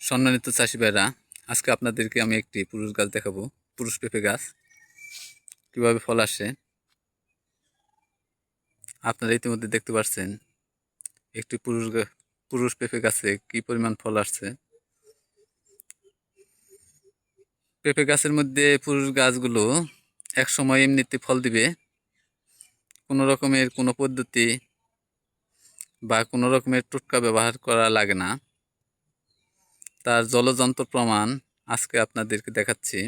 সম্মানিত চাষি ভাইরা, আজকে আপনাদেরকে আমি একটি পুরুষ গাছ দেখাবো। পুরুষ পেঁপে গাছ কিভাবে ফল আসে আপনারা ইতিমধ্যে দেখতে পাচ্ছেন। একটি পুরুষ পেঁপে গাছে কি পরিমাণ ফল আসছে। পেঁপে গাছের মধ্যে পুরুষ গাছগুলো এক সময় এমনিতে ফল দিবে, কোনো রকমের কোনো পদ্ধতি বা কোনো রকমের টোটকা ব্যবহার করা লাগে না। তার জলযন্ত্র প্রমাণ আজকে আপনাদেরকে দেখাচ্ছি।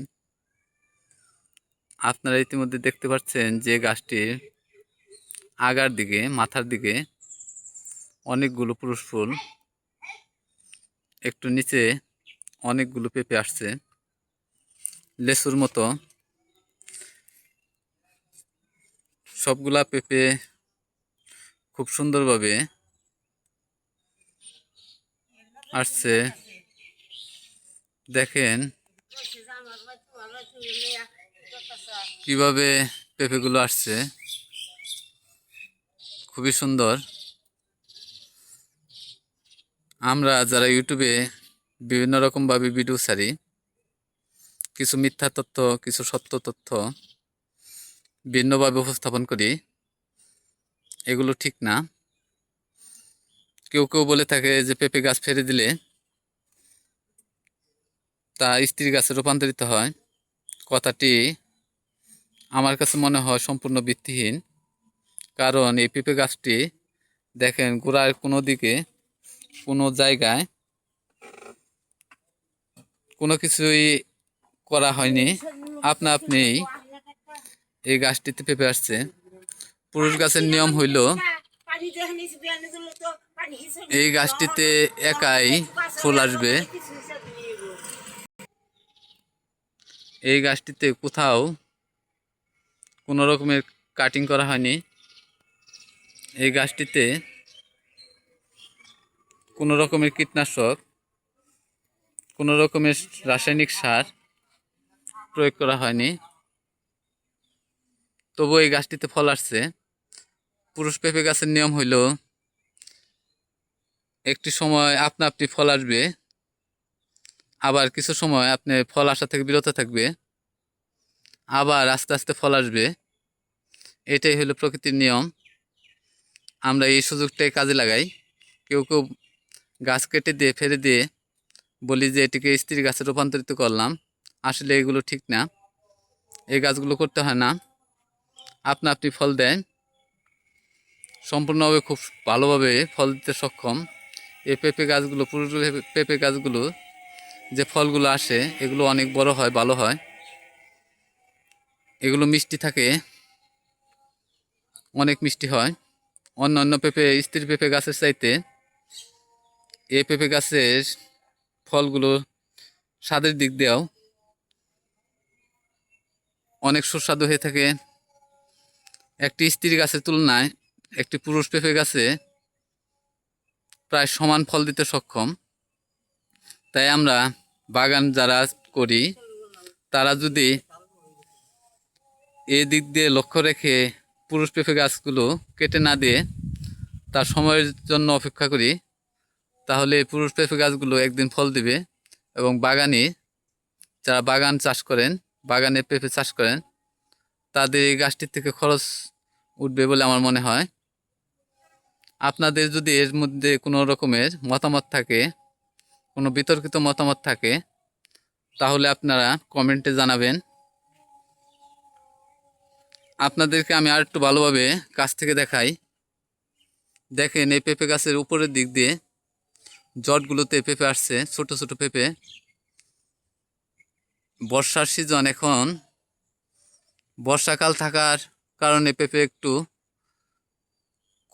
আপনারা ইতিমধ্যে দেখতে পাচ্ছেন যে গাছটির আগার দিকে, মাথার দিকে অনেকগুলো পুরুষ ফুল, একটু নিচে অনেকগুলো পেঁপে আসছে লেসুর মতো। সবগুলা পেঁপে খুব সুন্দরভাবে আসছে। দেখেন কিভাবে পেঁপেগুলো আসছে, খুবই সুন্দর। আমরা যারা ইউটিউবে বিভিন্ন রকমভাবে ভিডিও ছাড়ি, কিছু মিথ্যা তথ্য, কিছু সত্য তথ্য ভিন্নভাবে উপস্থাপন করি, এগুলো ঠিক না। কেউ কেউ বলে থাকে যে পেঁপে গাছ ফেলে দিলে তা স্ত্রী গাছে রূপান্তরিত হয়। কথাটি আমার কাছে মনে হয় সম্পূর্ণ ভিত্তিহীন। কারণ এই পেঁপে গাছটি দেখেন গোড়ার কোনো দিকে, কোনো জায়গায় কোনো কিছুই করা হয়নি, আপনা আপনি এই গাছটিতে পেঁপে আসছে। পুরুষ গাছের নিয়ম হইল এই গাছটিতে একাই ফুল আসবে। এই গাছটিতে কোথাও কোনো রকমের কাটিং করা হয়নি। এই গাছটিতে কোনো রকমের কীটনাশক, কোনো রকমের রাসায়নিক সার প্রয়োগ করা হয়নি, তবু এই গাছটিতে ফল আসছে। পুরুষ পেঁপে গাছের নিয়ম হইল একটি সময় আপনা আপনি ফল আসবে, আবার কিছু সময় আপনি ফল আসা থেকে বিরত থাকবে, আবার আস্তে আস্তে ফল আসবে। এটাই হলো প্রকৃতির নিয়ম। আমরা এই সুযোগটাই কাজে লাগাই। কেউ কেউ গাছ কেটে দিয়ে ফেলে দিয়ে বলি যে এটিকে স্ত্রী গাছে রূপান্তরিত করলাম। আসলে এগুলো ঠিক না, এই গাছগুলো করতে হয় না। আপনা আপনি ফল দেয়, সম্পূর্ণভাবে খুব ভালোভাবে ফল দিতে সক্ষম। এই পেঁপে গাছগুলো, পুরুষ পেঁপে গাছগুলো যে ফলগুলো আসে এগুলো অনেক বড় হয়, ভালো হয়, এগুলো মিষ্টি থাকে, অনেক মিষ্টি হয়। অন্য অন্য পেঁপে, স্ত্রী পেঁপে গাছের চাইতে এই পেঁপে গাছের ফলগুলো স্বাদের দিক দিয়েও অনেক সুস্বাদু হয়ে থাকে। একটি স্ত্রী গাছের তুলনায় একটি পুরুষ পেঁপে গাছে প্রায় সমান ফল দিতে সক্ষম। তাই আমরা বাগান যারা করি তারা যদি এই দিক দিয়ে লক্ষ্য রেখে পুরুষ পেঁপে গাছগুলো কেটে না দিয়ে তার সময়ের জন্য অপেক্ষা করি, তাহলে পুরুষ পেঁপে গাছগুলো একদিন ফল দিবে। এবং বাগানি যারা বাগান চাষ করেন, বাগানে পেঁপে চাষ করেন, তাদের এই গাছটির থেকে খরচ উঠবে বলে আমার মনে হয়। আপনাদের যদি এর মধ্যে কোনো রকমের মতামত থাকে, কোনো বিতর্কিত মতামত থাকে, তাহলে আপনারা কমেন্টে জানাবেন। আপনাদেরকে আমি আর একটু ভালোভাবে কাছ থেকে দেখাই। দেখেন এই পেঁপে গাছের উপরের দিক দিয়ে জটগুলোতে পেঁপে আসছে, ছোট ছোট পেঁপে। বর্ষার সিজন, এখন বর্ষাকাল থাকার কারণে পেঁপে একটু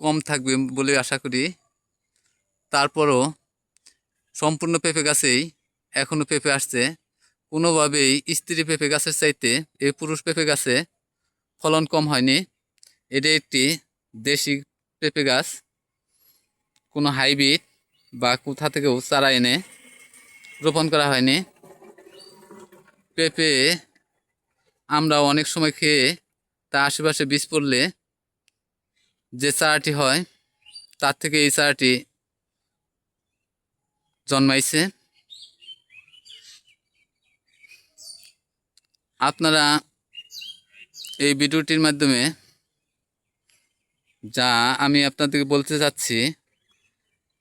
কম থাকবে বলে আশা করি। তারপরও সম্পূর্ণ পেঁপে গাছেই এখনও পেঁপে আসছে। কোনোভাবেই স্ত্রী পেঁপে গাছের চাইতে এই পুরুষ পেঁপে গাছে ফলন কম হয়নি। এটা একটি দেশি পেঁপে গাছ, কোনো হাইব্রিড বা কোথা থেকেও চারা এনে রোপণ করা হয়নি। পেঁপে আমরা অনেক সময় খেয়ে তা আশেপাশে বীজ পড়লে যে চারাটি হয় তার থেকে এই চারাটি জন্মাইছে। আপনারা এই ভিডিওটির মাধ্যমে যা আমি আপনাদেরকে বলতে চাচ্ছি,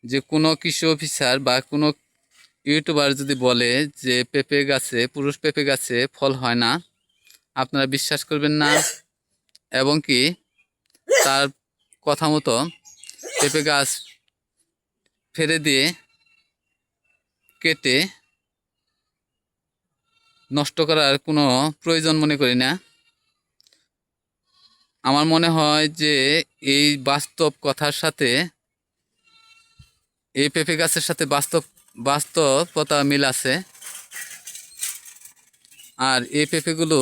যে কোনো কৃষি অফিসার বা কোনো ইউটিউবার যদি বলে যে পেঁপে গাছে, পুরুষ পেঁপে গাছে ফল হয় না, আপনারা বিশ্বাস করবেন না। এবং কি তার কথা মতো পেঁপে গাছ ফেলে দিয়ে কেটে নষ্ট করার কোনো প্রয়োজন মনে করি না। আমার মনে হয় যে এই বাস্তব কথার সাথে, এই পেঁপে গাছের সাথে বাস্তবতা মিল আছে। আর এই পেঁপেগুলো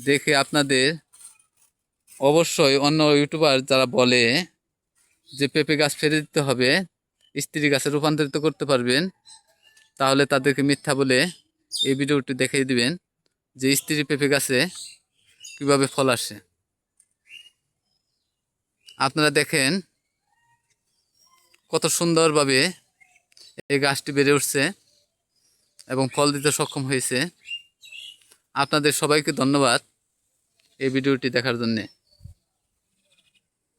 দেখে আপনাদের অবশ্যই অন্য ইউটিউবার যারা বলে যে পেঁপে গাছ ফেলে দিতে হবে, স্ত্রী গাছে রূপান্তরিত করতে পারবেন, তাহলে তাদেরকে মিথ্যা বলে এই ভিডিওটি দেখিয়ে দিবেন যে স্ত্রী পেঁপে গাছে কীভাবে ফল আসে। আপনারা দেখেন কত সুন্দরভাবে এই গাছটি বেড়ে উঠছে এবং ফল দিতে সক্ষম হয়েছে। আপনাদের সবাইকে ধন্যবাদ এই ভিডিওটি দেখার জন্যে।